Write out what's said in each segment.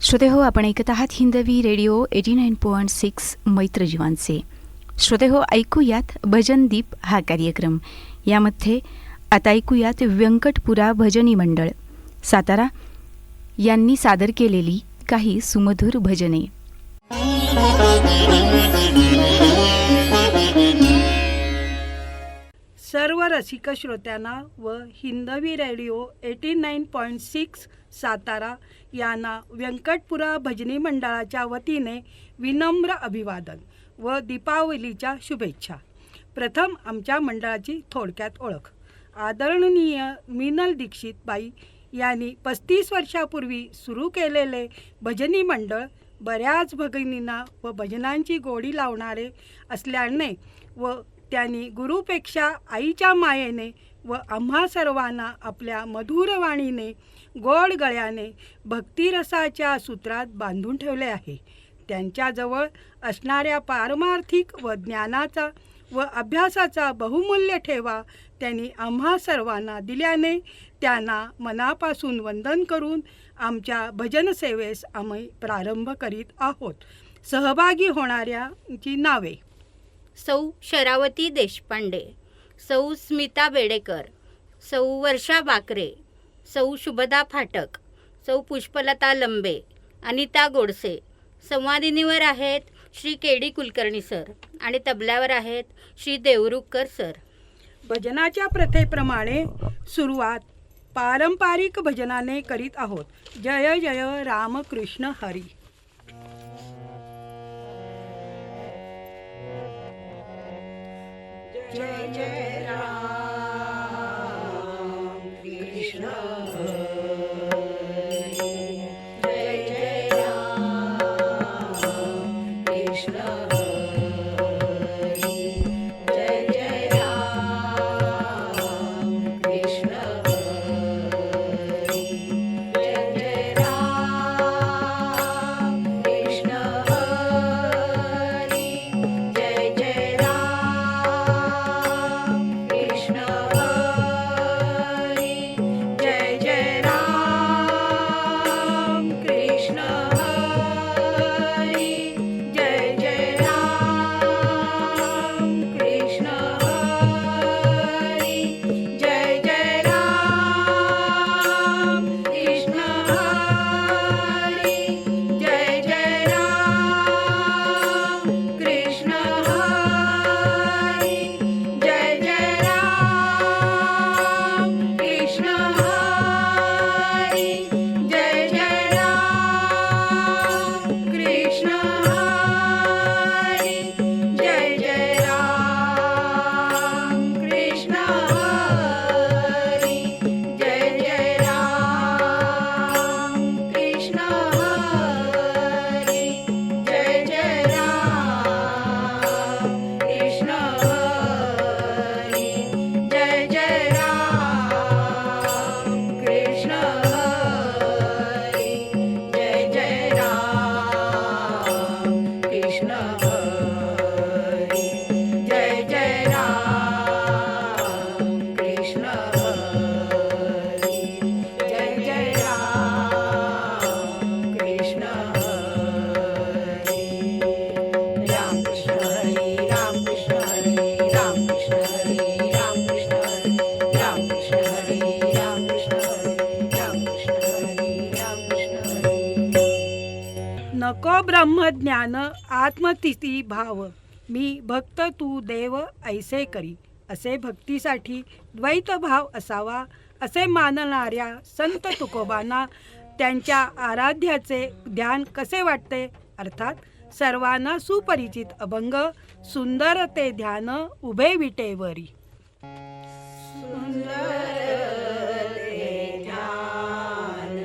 श्रोतेहो, आपण ऐकत आहात हिंदवी रेडिओ 89.6 मैत्र जीवांचे. श्रोतेहो, ऐकूयात भजनदीप हा कार्यक्रम. यामध्ये आता ऐकूयात व्यंकटपुरा भजनी मंडळ सातारा यांनी सादर केलेली काही सुमधुर भजने. सर्व रसिक श्रोत्यांना व हिंदवी रेडिओ 89.6 सातारा यांना व्यंकटपुरा भजनी मंडळाच्या वतीने विनम्र अभिवादन व दीपावलीच्या शुभेच्छा. प्रथम आमच्या मंडळाची थोडक्यात ओळख. आदरणीय मीनल दीक्षित बाई यांनी 35 वर्षापूर्वी सुरू केलेले भजनी मंडळ बऱ्याच भगिनींना व भजनांची गोडी लावणारे असल्याने व त्यांनी गुरुपेक्षा आईच्या मायेने व आम्हा सर्वांना आपल्या मधुर वाणीने गोड गळ्याने भक्तिरसाच्या सूत्रात बांधून ठेवले आहे. त्यांच्याजवळ असणाऱ्या पारमार्थिक व ज्ञानाचा व अभ्यासाचा बहुमूल्य ठेवा त्यांनी आम्हा सर्वांना दिल्याने त्यांना मनापासून वंदन करून आमच्या भजन सेवेस आम्ही प्रारंभ करीत आहोत. सहभागी होणाऱ्यांची नावे: सौ शरावती देशपांडे, सौ स्मिता बेडेकर, सौ वर्षा बाकरे, सौ शुभदा फाटक, सौ पुष्पलता लंबे, अनिता गोडसे. संवादिनीवर आहेत श्री के.डी. कुलकर्णी सर आणि तबल्यावर आहेत श्री देवरुखकर सर. भजनाच्या प्रथेप्रमाणे सुरुवात पारंपरिक भजनाने करीत आहोत. जय जय रामकृष्ण हरी. जय जय राम कृष्ण हरी. जय जय राम कृष्ण हरी. जय जय राम कृष्ण हरी. जय जय राम कृष्ण हरी. जय जय राम कृष्ण हरी. जय जय राम कृष्ण हरी. जय जय राम कृष्ण हरी. जय जय राम कृष्ण हरी. जय जय राम कृष्ण हरी. जय जय राम कृष्ण हरी. जय जय राम कृष्ण हरी. जय जय राम कृष्ण हरी. जय जय राम कृष्ण हरी. जय जय राम कृष्ण हरी. जय जय राम कृष्ण हरी. जय जय राम कृष्ण हरी. जय जय राम कृष्ण हरी. जय जय राम कृष्ण हरी. राम कृष्ण हरी. राम कृष्ण हरी. राम कृष्ण हरी. राम कृष्ण हरी. राम कृष्ण हरी. राम कृष्ण हरी. राम कृष्ण हरी. राम कृष्ण हरी. नको ब्रह्मज्ञान आत्मस्थिती भाव, मी भक्त तू देव ऐसे करी. असे भक्तीसाठी द्वैत भाव असावा असे मानणाऱ्या संत तुकोबांना त्यांच्या आराध्याचे ध्यान कसे वाटते? अर्थात सर्वांना सुपरिचित अभंग सुंदर ते ध्यान उभे विटेवरी. सुंदर ते ध्यान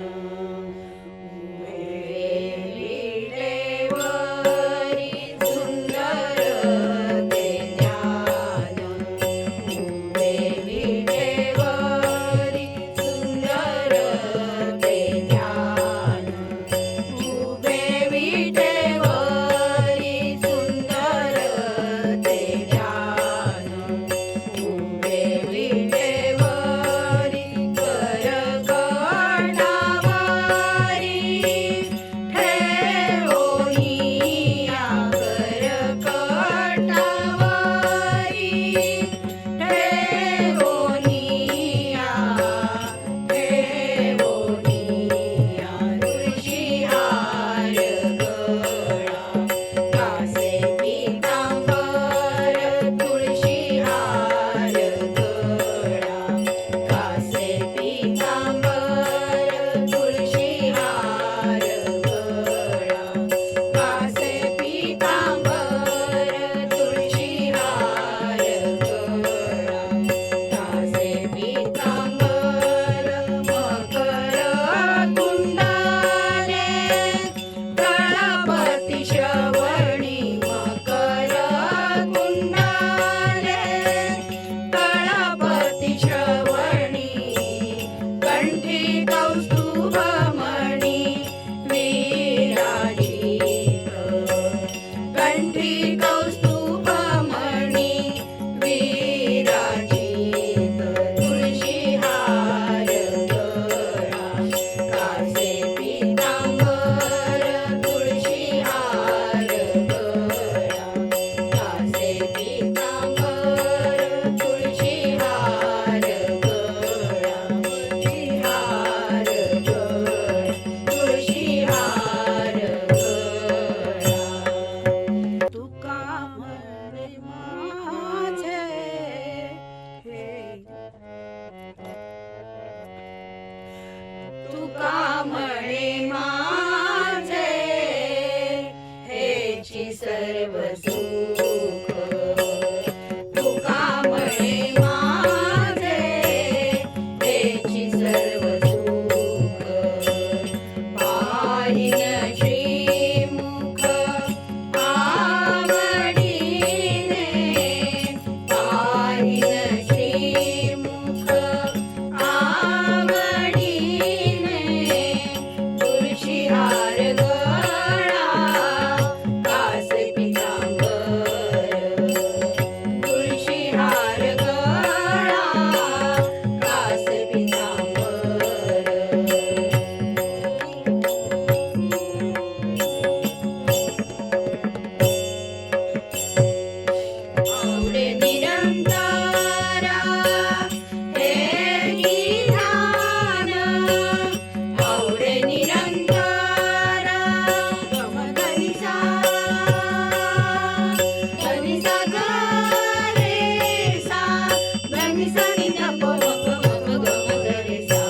नि सा नि ध प म ग म ग म ग रे सा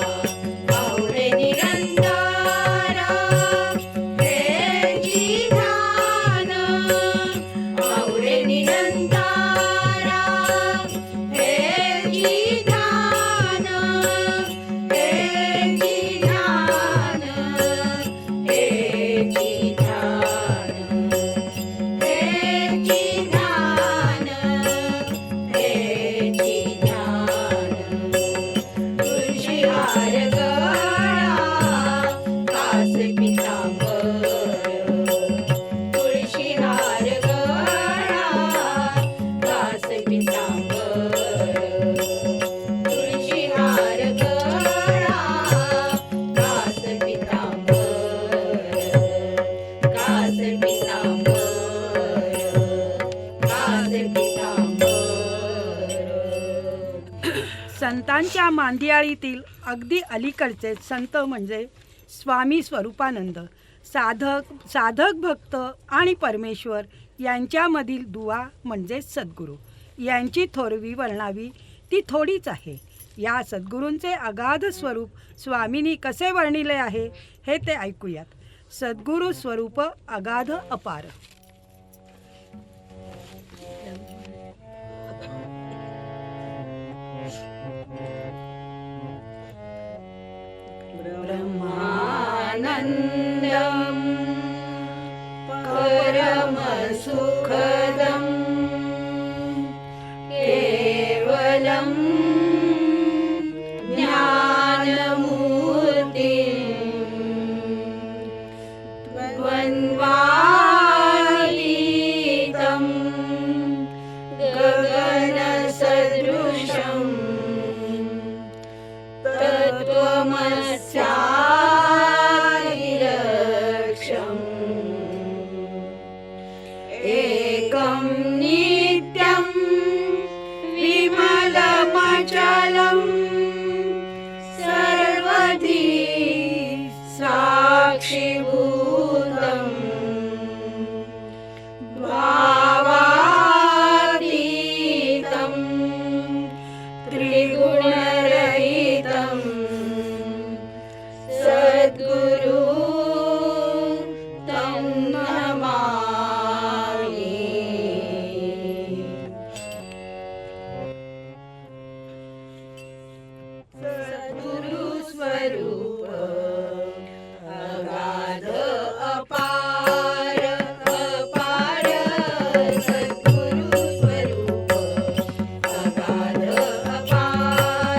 आवडे निरंतर हेची ध्यान आवडे निरंतर हेची ध्यान हेची ध्यान हेची ध्यान हेची ध्यान हेची ध्यान तुळशी हार गळा कास पितांबर तुळशी हार गळा कास पितांबर तुळशी हार गळा कास पितांबर कास पितांबर कास पितांबर. संतांच्या मांदियाळीतील अगदी अलीकडचे संत म्हणजे स्वामी स्वरूपानंद. साधक भक्त आणि परमेश्वर यांच्यामधील दुवा म्हणजे सद्गुरू. यांची थोरवी वर्णावी ती थोडीच आहे. या सद्गुरूंचे अगाध स्वरूप स्वामींनी कसे वर्णिले आहे हे ते ऐकूयात. सद्गुरू स्वरूप अगाध अपार. ब्रह्मानन्दं परमसुखदं केवलं ज्ञानमूर्तिं द्वन्द्वातीतं गगनसदृशं तत्त्वमस्यादिलक्ष्यम् एकं नित्यं विमलमचलं सर्वधी साक्षिभूतं भावातीतं त्रिगुणरहितं सद्गुरु तं नमामि. सद्गुरु स्वरूप अगाध अपार अपार सद्गुरु स्वरूप अगाध अपार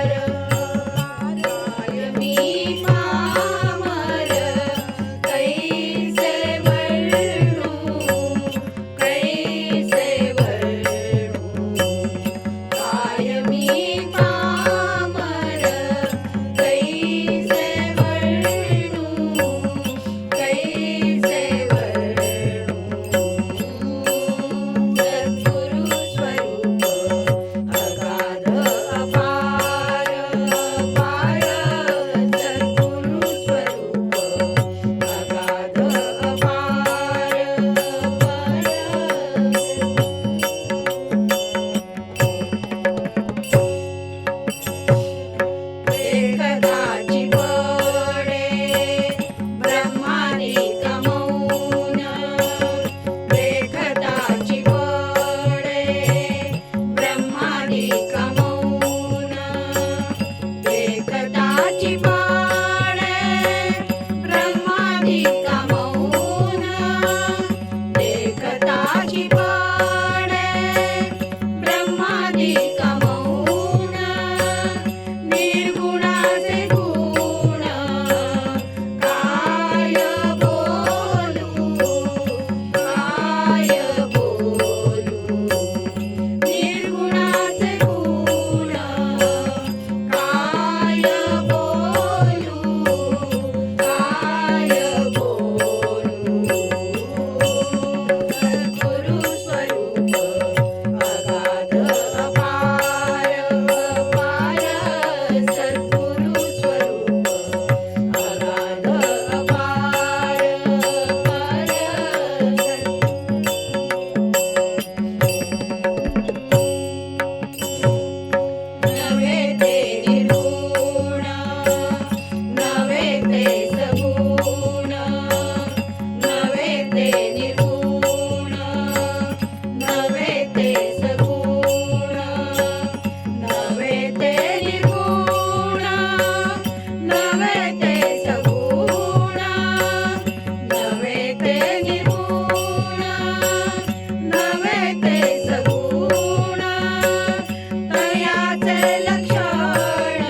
लक्षण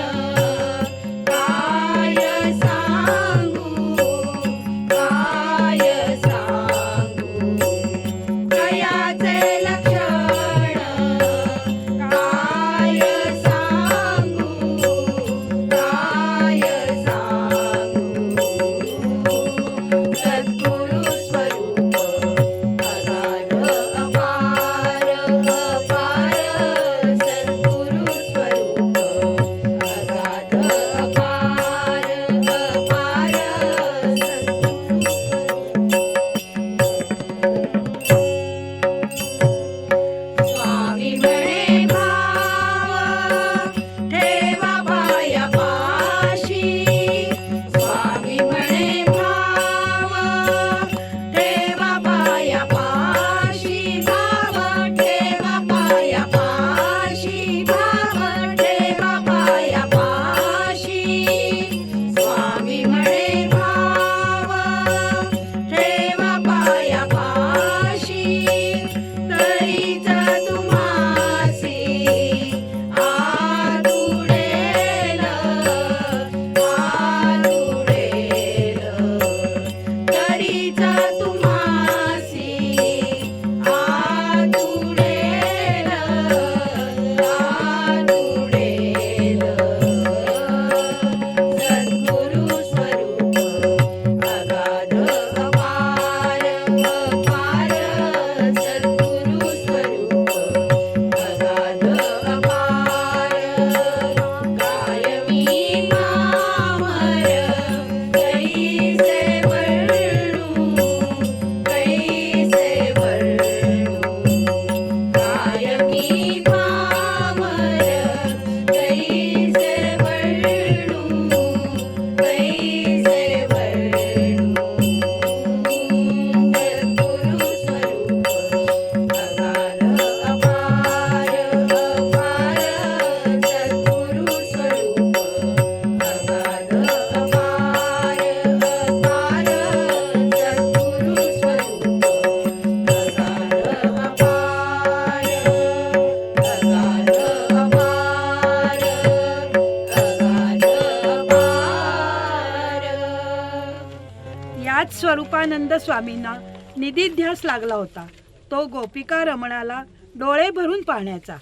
काय सांगू दयाचे लक्षण काय सांगू सद्गुरु स्वरूप अगाध अपार सद्गुरु स्वरूप अगाध अपार स्वामी म्हणे भाव ठेवा पायापाशी स्वामी म्हणे भाव ठेवा पायापाशी भाव ठेवा पायापाशी भाव ठेवा पायापाशी स्वामी म्हणे भाव ठेवा पायापाशी तरीच तुम्हासी आतुडेल तरीच तुम्हासी आतुडेल सद्गुरु स्वरूप अगाध अपार सद्गुरु स्वरूप अगाध अपार कायमी मामर कैसे वर्णू कायमी मामर कैसे वर्णू सद्गुरु स्वरूप अगाध अपार सद्गुरु स्वरूप अगाध अपार सद्गुरु स्वरूप अगाध याच स्वरूपानंद स्वामींना निधिध्यास लागला होता. तो गोपिका रमणाला डोळे भरून पाहण्याचा.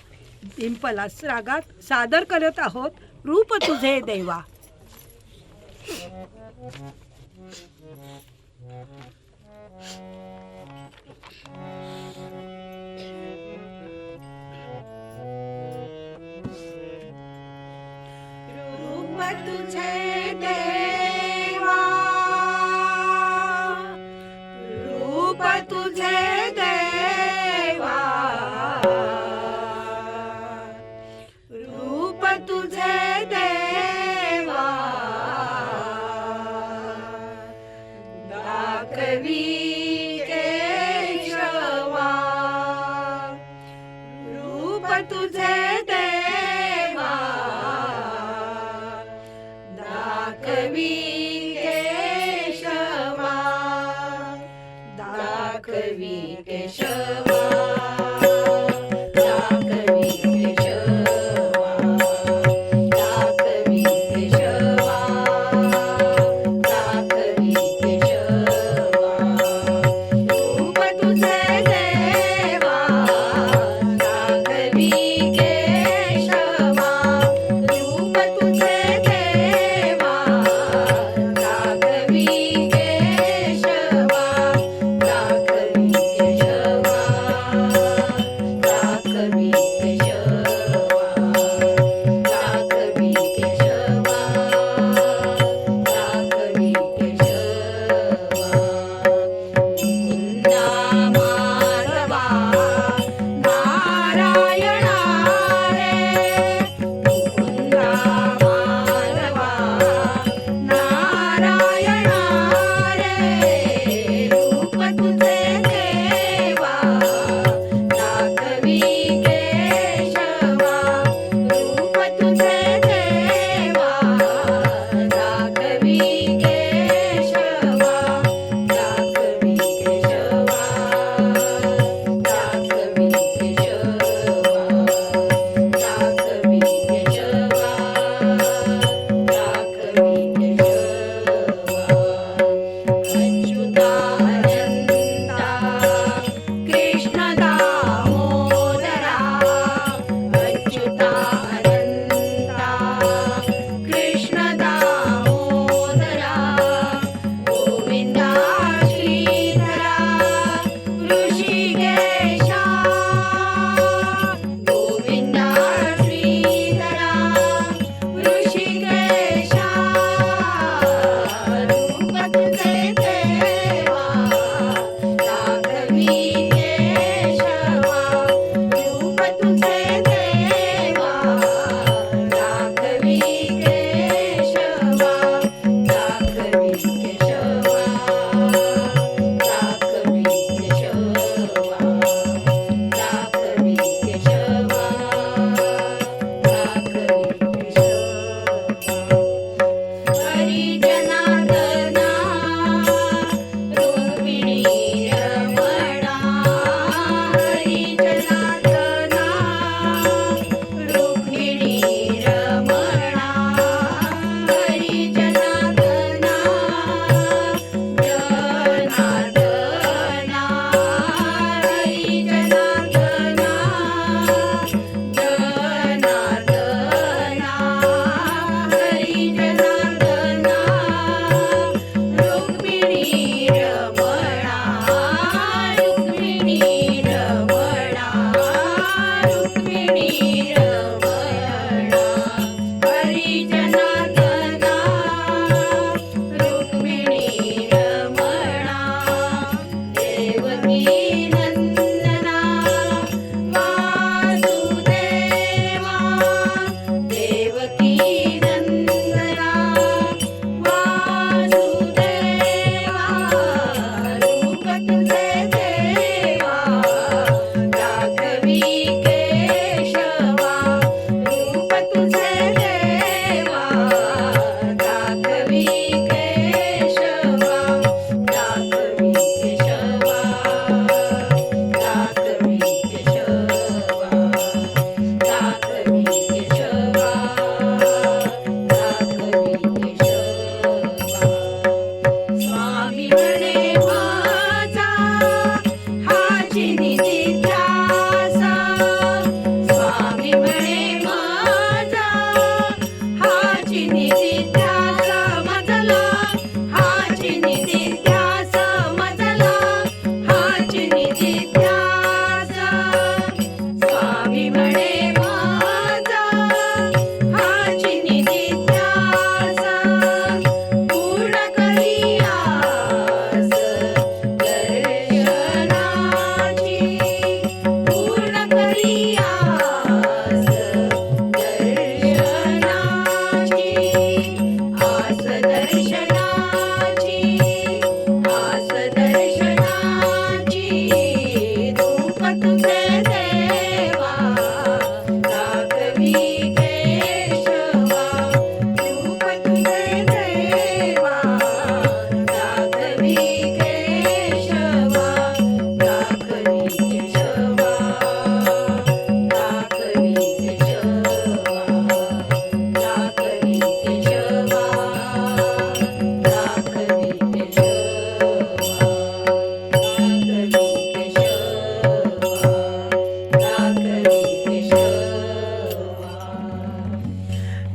डिंपलास रागात सादर करत आहोत रूप तुझे देवा. रूप तुझे देवा रूप तुझे देवा रूप तुझे देवा दाखवी केशवा रूप तुझे देवा दाखवी केशवा दाखवी केशवा दाखवी केशवा दाखवी केशवा दाखवी केशवा रूप तुझे देवा दाखवी केशवा रूप तुझे देवा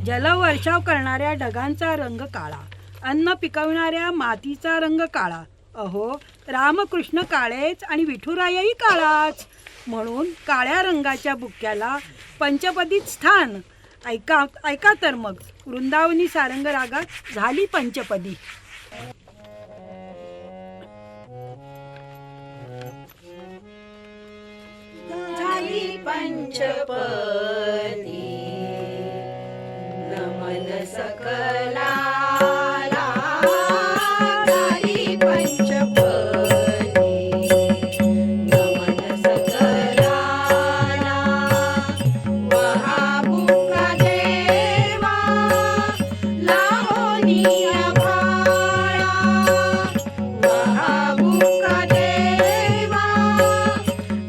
जलवर्षाव करणाऱ्या ढगांचा रंग काळा, अन्न पिकवणाऱ्या मातीचा रंग काळा. अहो, रामकृष्ण काळेच आणि विठुरायही काळाच. म्हणून काळ्या रंगाच्या बुक्क्याला पंचपदीत स्थान. ऐका ऐका तर मग, वृंदावनी सारंग रागात झाली पंचपदी. झाली पंचपदी नमन सकलाला, झाली पंचपदी नमन सकलाला. वहाबुका देवा लावणी आभाळा, वहाबुका देवा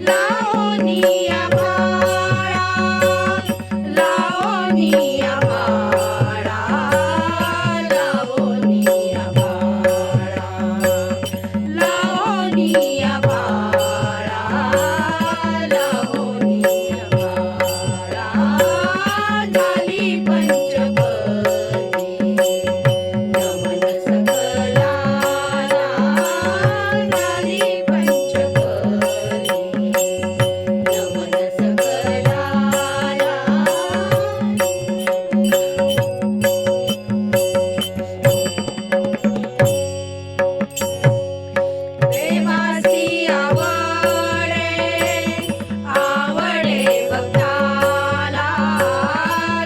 लावणी आभाळा, लावणी आभाळा, लावणी आभाळा, लावणी आभाळा, लावणी आभाळा. झाली पंचपदी नमन सकलाला, झाली पंचपदी नमन सकलाला. देवासी आवडे, आवडे भक्ताला,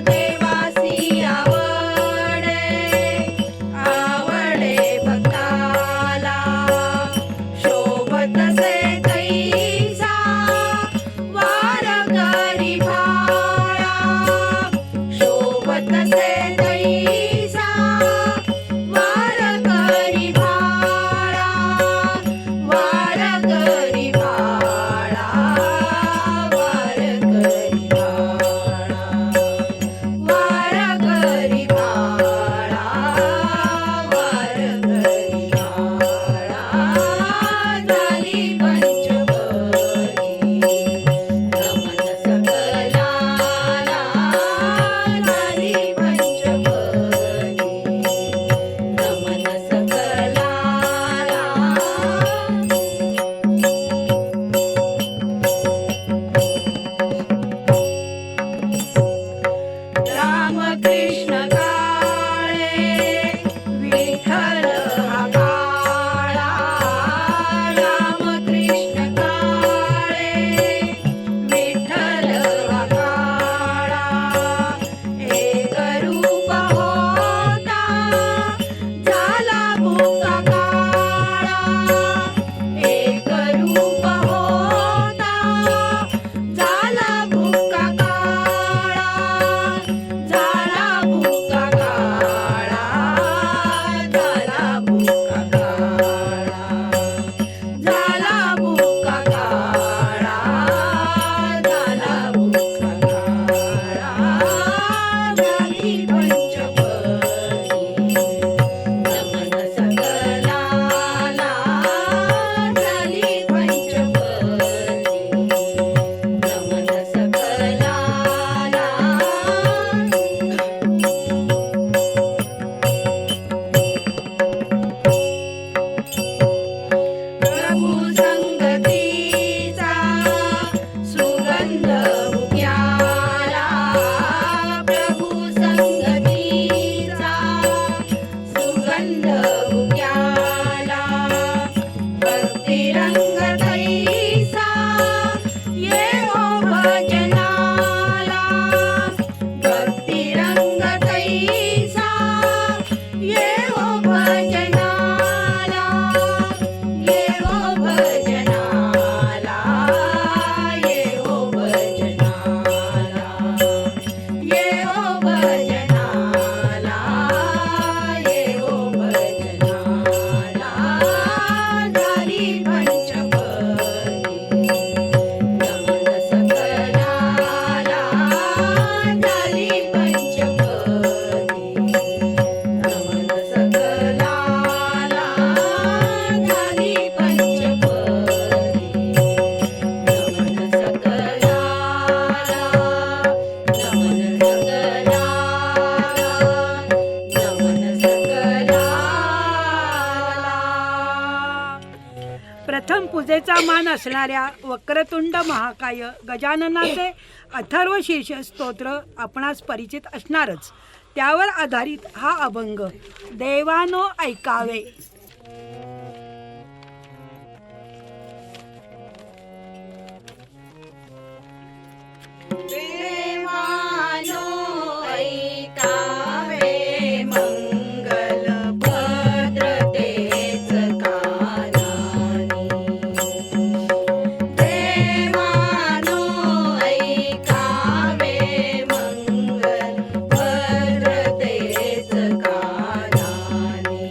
देवासी आवडे, आवडे भक्ताला. शोभत से तैसा वार करी भाळा, शोभत से तैसा वार करी भाळा, वार करी भाळा, वार करी भाळा, वार करी भाळा, वार करी भाळा. झाली पंचपदी नमन सकलाला, झाली पंचपदी नमन सकलाला. रामकृष्ण काळे विठ्ठल हा काळा, रामकृष्ण काळे विठ्ठल हा काळा. एक रूप होता झाला बुका काळा, एक रूप होता झाला बुका काळा, झाला बुका काळा, झाला बुका काळा, झाला बुका काळा, झाला बुका काळा. झाली पंचपदी नमन सकलाला, झाली पंचपदी नमन सकलाला. प्रभू संगतीचा सुगंध बुक्याला, प्रभू संगती प्रथम पूजेचा मान असणाऱ्या वक्रतुंड महाकाय गजाननाचे अथर्व शीर्ष स्तोत्र आपणास परिचित असणारच. त्यावर आधारित हा अभंग देवानो ऐकावे. देवानो ऐकावे मंगल भद्रतेच कानानी. देवानो ऐकावे मंगल भद्रतेच कानानी.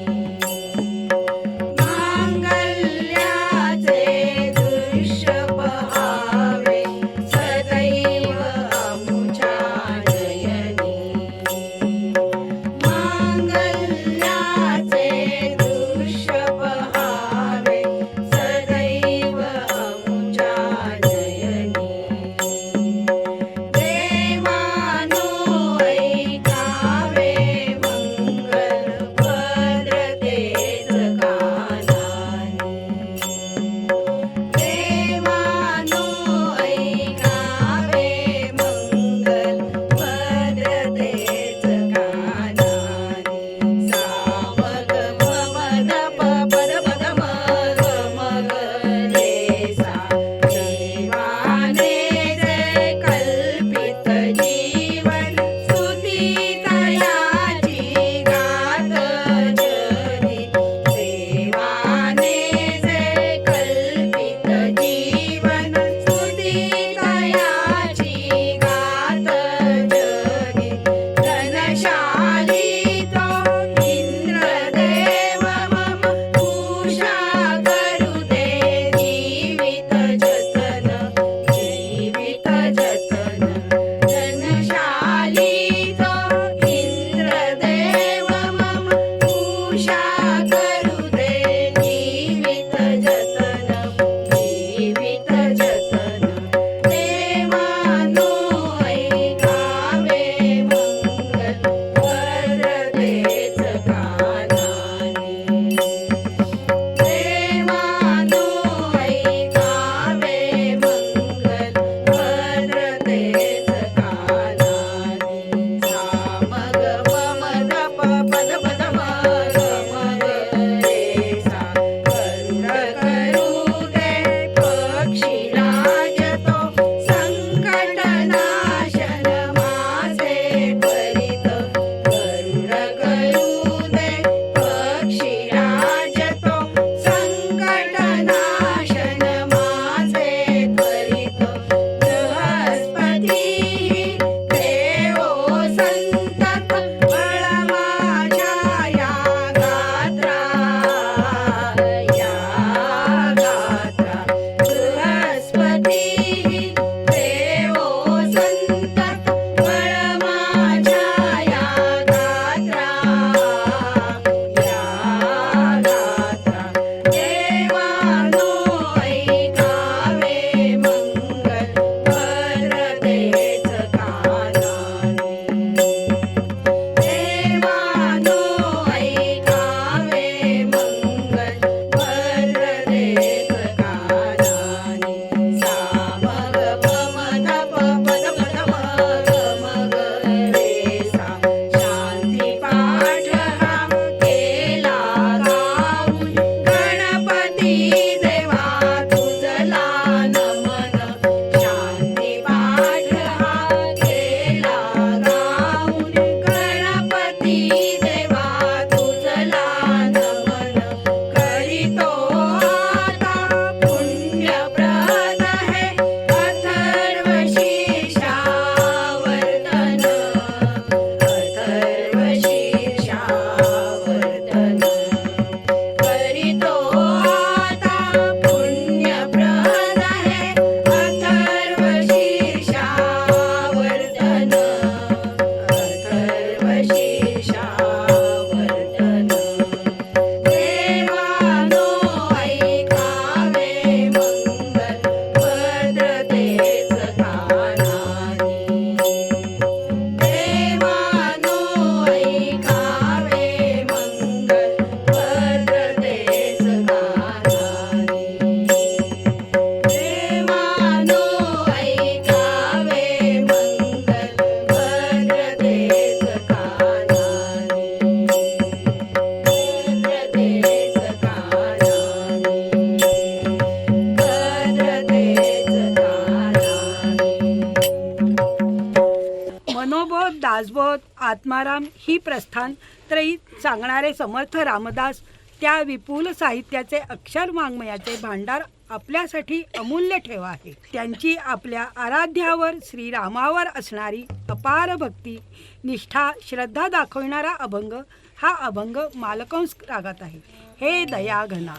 आत्माराम ही प्रस्थान त्रयी सांगणारे समर्थ रामदास त्या विपुल साहित्याचे अक्षर वाङ्मयाचे भांडार आपल्यासाठी अमूल्य ठेवा आहे. त्यांची आपल्या आराध्यावर श्रीरामावर असणारी अपार भक्ती, निष्ठा, श्रद्धा दाखविणारा अभंग हा अभंग मालकंस रागात आहे. हे दयाघना.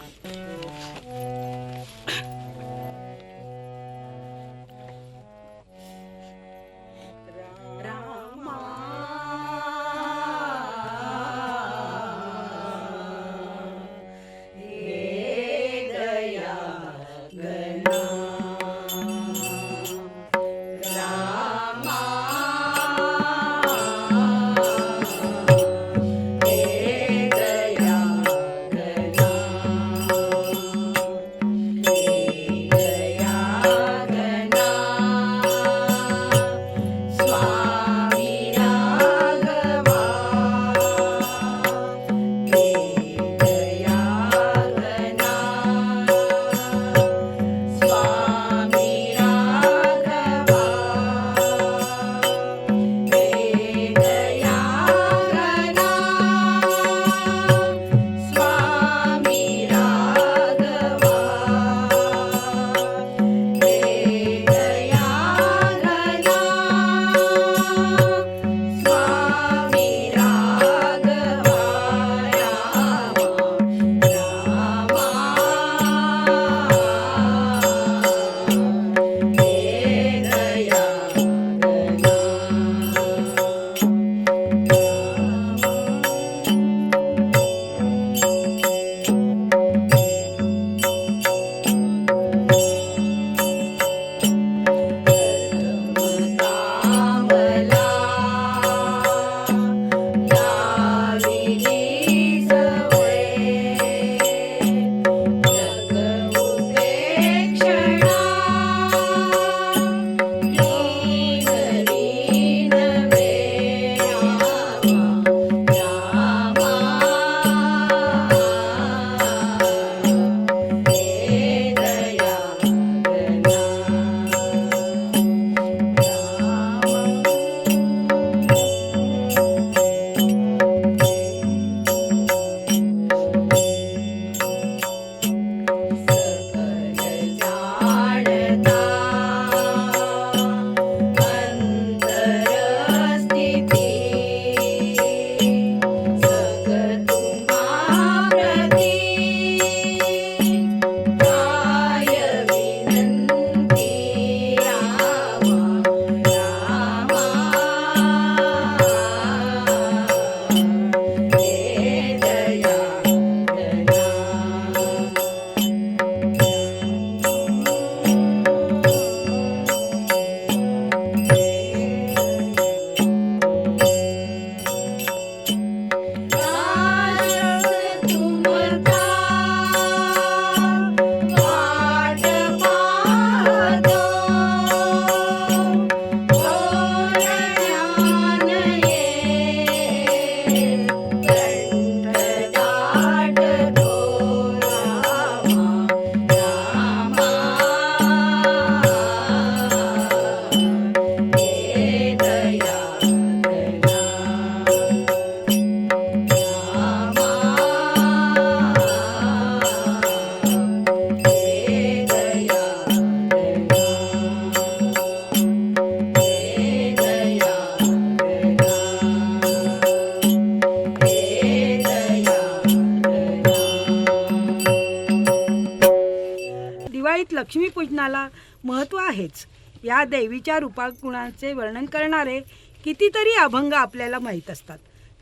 लक्ष्मीपूजनाला महत्त्व आहेच. या देवीच्या रूपागुणांचे वर्णन करणारे कितीतरी अभंग आपल्याला माहीत असतात.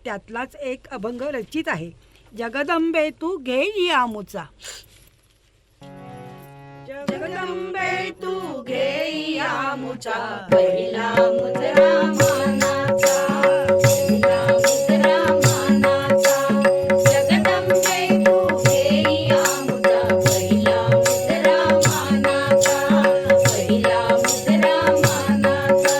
त्यातलाच एक अभंग रचित आहे, जगदंबे तू घे आमुचा. जगदंबे तू घे आमुचा, पहिला मुद्रा मानाचा, पहिला मुद्रा मानाचा. जगदंबे तू घे आमुचा, पहिला मुद्रा मानाचा, पहिला मुद्रा मानाचा.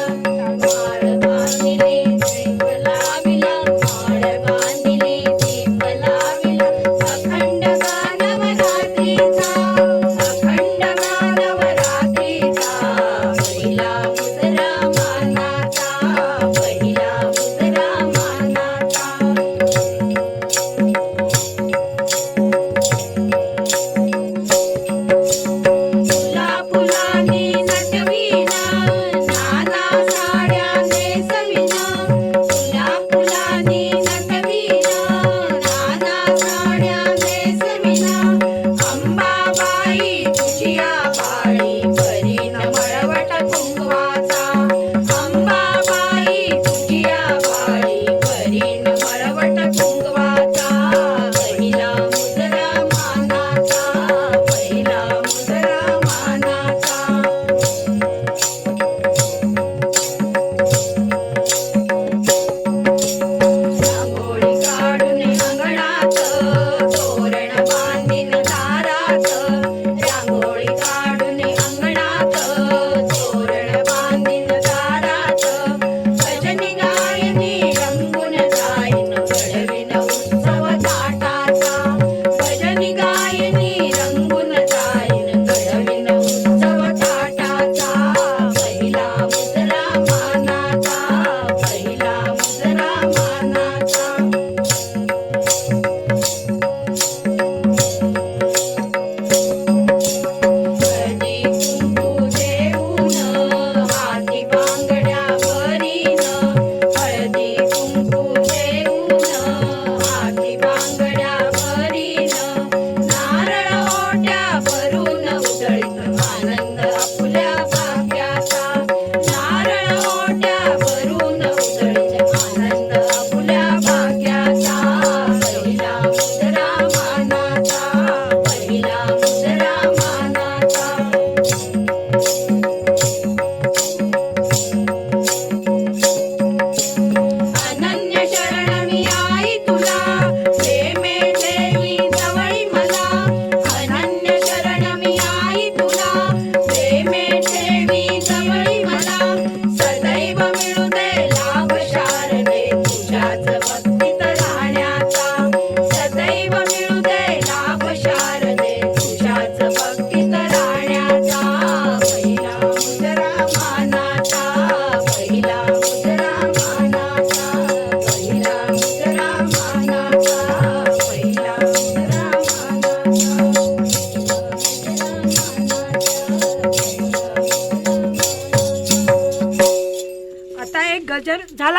माळ बांधिले दीप लाविला, माळ बांधिले दीप लाविला. अखंड गानव रात्रीचा, अखंड गानव रात्रीचा. पहिला मुद्रा मानाचा,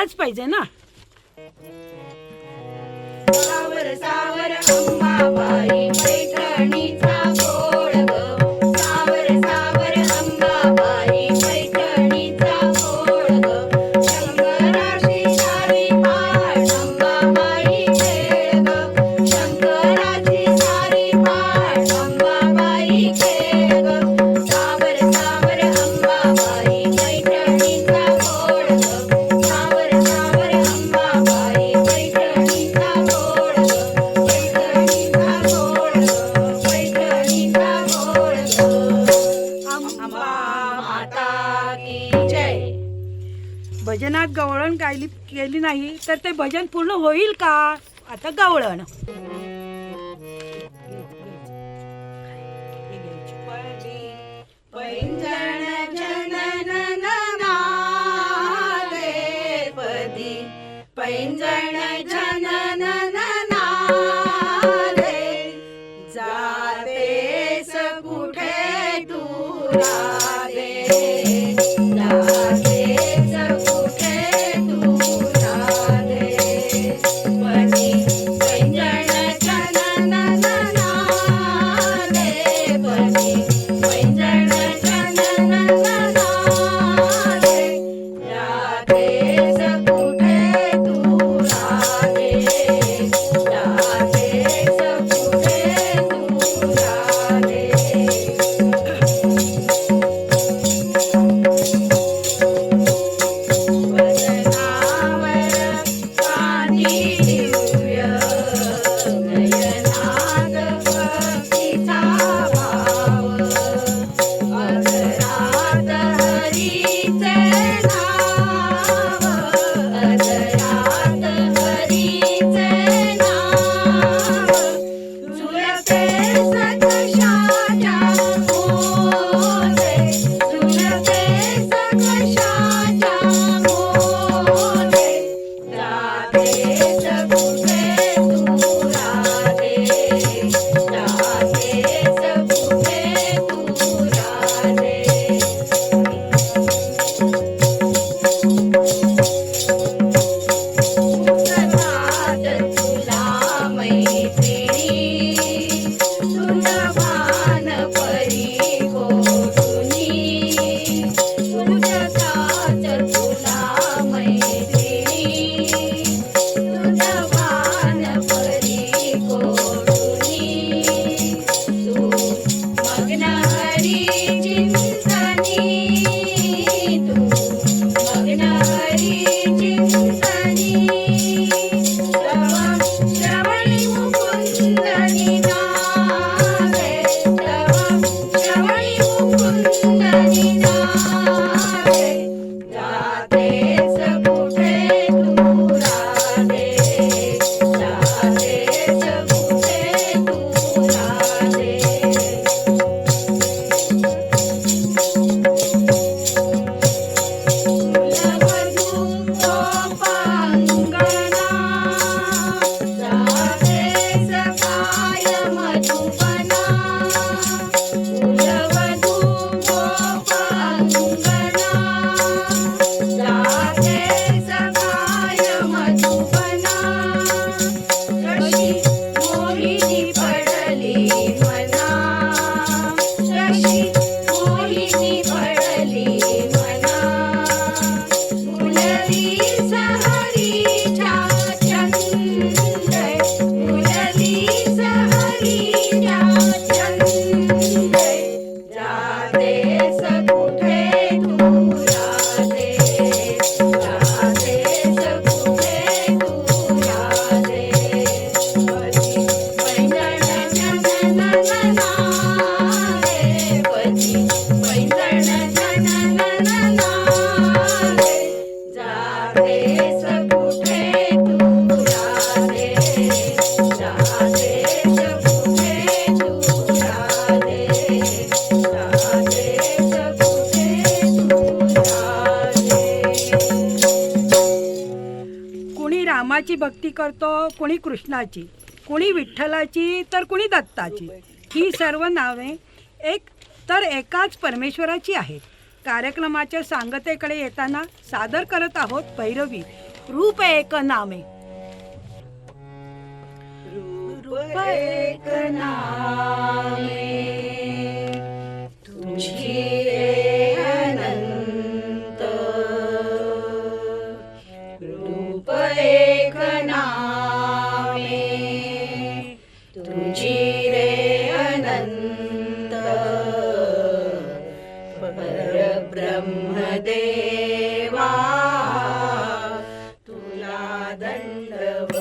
आलाच पाहिजे ना. सावर सावर अंबाबाई पैठणीचा गोड ग. सावर सावर अंबाबाई पैठणीचा गोड ग. शंकराची सारी पाठ अंबाबाई खेळ ग. शंकराची सारी पाठ अंबाबाई खेळ ग. सावर सावर अंबाबाई पैठणीचा गोड ग. सावर सावर अंबाबाई पैठणीचा गोड ग. पैठणीचा गोड ग. पैठणीचा गोड ग. अंबा माता की जय. भजनात गवळण केली नाही तर ते भजन पूर्ण होईल का? आता गवळण. पैंजण जनन पदी पैंजण जनन जातेस कुठे तू राधे. जातेस कुठे तू राधे. पदी पैंजण जनन पदी पैंजण जनन जातेस कुठे तू राधे. जातेस कुठे तू राधे. वदनावर कांती दिव्य नयनात भक्तीचा भाव. अधरात हरीचे नाव. अधरात हरीचे नाव. झुलते सकशाच्या मोरे. झुलते सकशाच्या मोरे. जातेस कुठे तू राधे. जातेस कुठे तू राधे. पुस्तकात तुला मैत्रिणी. तुझं भान परी कोठुनी. पुस्तकात तुला मैत्रिणी. तुझं भान परी कोठुनी. तू मग्न हरी चिंतनी. तू मग्न हरी चिंतनी. तव श्रवणी मुकुंदनी नावे. तव श्रवणी मुकुंदनी नावे. जातेस कुठे तू राधे. जातेस कुठे तू राधे. कुलवधू गोपांगना. जातेस काय मधुबना. कुलवधू गोपांगना. जातेस काय मधुबना. कशी मोहिनी पडली मना. कशी मोहिनी पडली मना. मुलली सहरीच्या चंद. मुलली सहरीच्या चंद. जातेस कुठे तू राधे. जातेस कुठे तू राधे. पदी पैंजण जनन पदी पैंजण जनन जातेस कुठे तू राधे. जातेस कुठे तू राधे. जातेस कुठे तू राधे. कुणी रामाची भक्ती करतो, कुणी कृष्णाची, कुणी विठ्ठलाची तर कुणी दत्ताची. ही सर्व नावे एकाच परमेश्वराची आहेत. कार्यक्रमाच्या सांगतेकडे येताना सादर करत आहोत भैरवी रूप एक नामे. रूप एक नामे तुझी रे अनंत. रूप एक नामे तुझी रे अनंत. परब्रह्म देवा तुला दंडवत.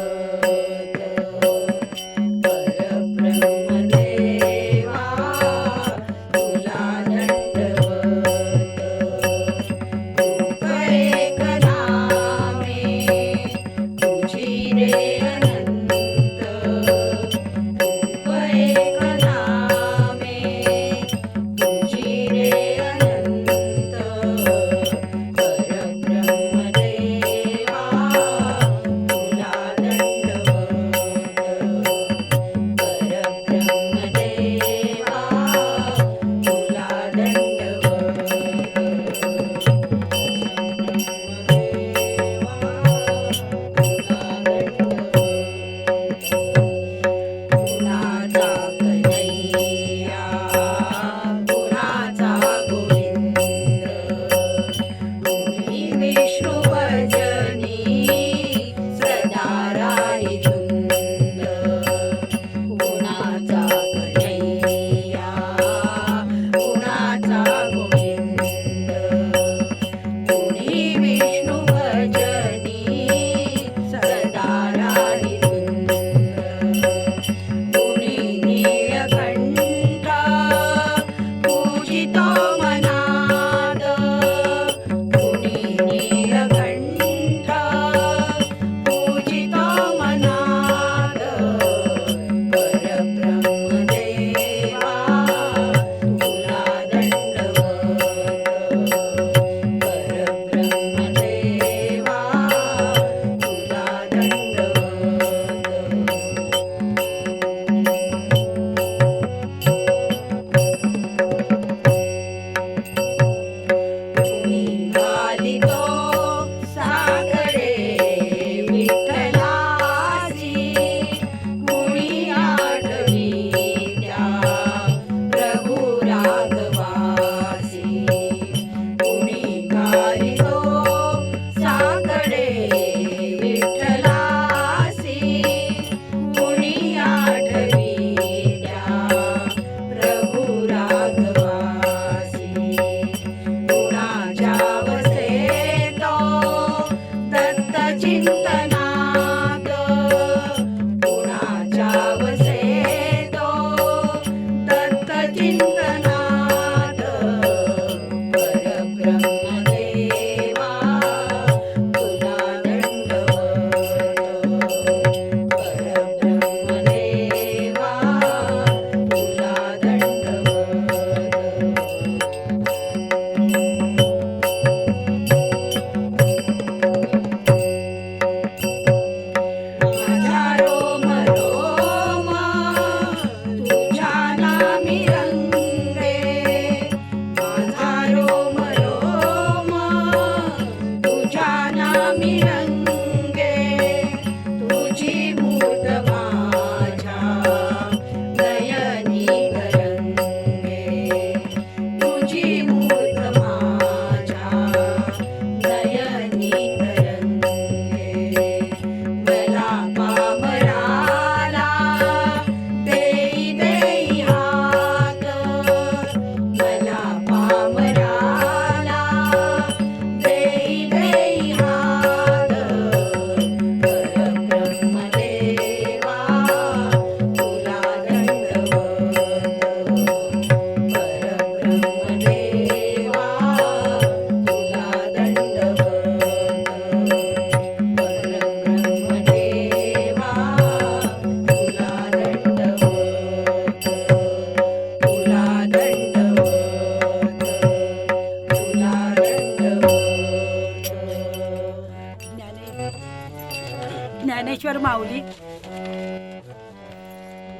ज्ञानेश्वर माऊली.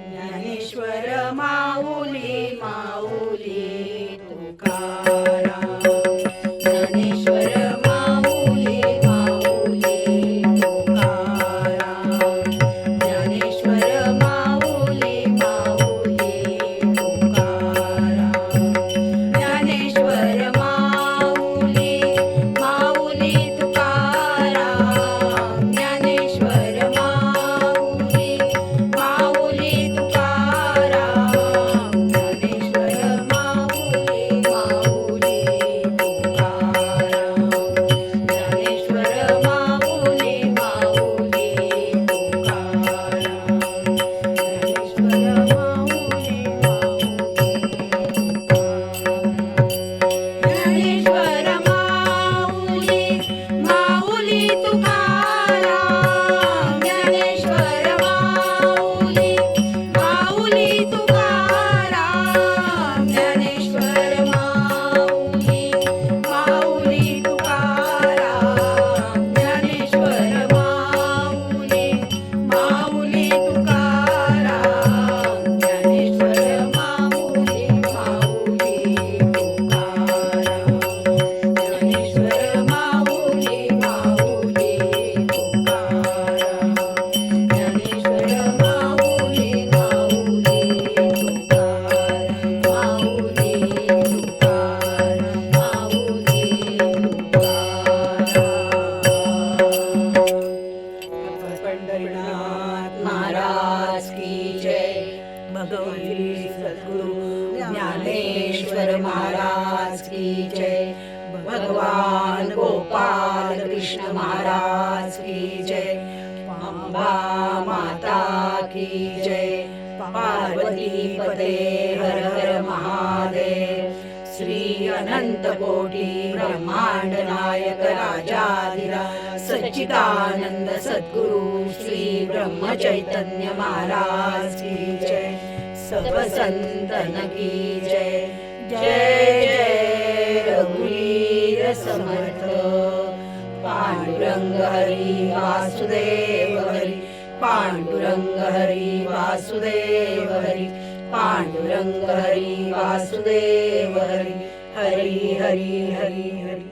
ज्ञानेश्वर माऊली माऊली तुकाराम. ज्ञानेश्वर माऊली माऊली पंढरीनाथ महाराज की जय. भगवान श्री सद्गुरु ज्ञानेश्वर महाराज की जय. भगवान गोपाल कृष्ण महाराज की जय. अंबा माता की जय. पार्वती पते हर हर महादेव. श्री अनंत कोटी ब्रह्मांड नायक राजाधिराज सच्चिदानंद सद्गुरु श्री ब्रह्म चैतन्य महाराज की जय. सब संतन की जय. जय जय रघुवीर समर्थ. पांडुरंग हरी वासुदेव हरी. पांडुरंग हरी वासुदेव हरी. पांडुरंग हरी वासुदेव हरी. हरी हरी हरी हरी.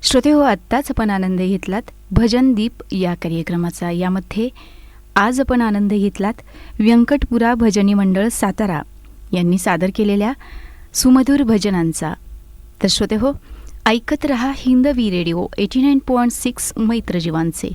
श्रोते हो, आत्ताच आपण आनंद घेतलात भजन दीप या कार्यक्रमाचा. यामध्ये आज आपण आनंद घेतलात व्यंकटपुरा भजनी मंडळ सातारा यांनी सादर केलेल्या सुमधुर भजनांचा. तर श्रोते हो, ऐकत रहा हिंदवी रेडिओ 89.6 मैत्र जीवांचे.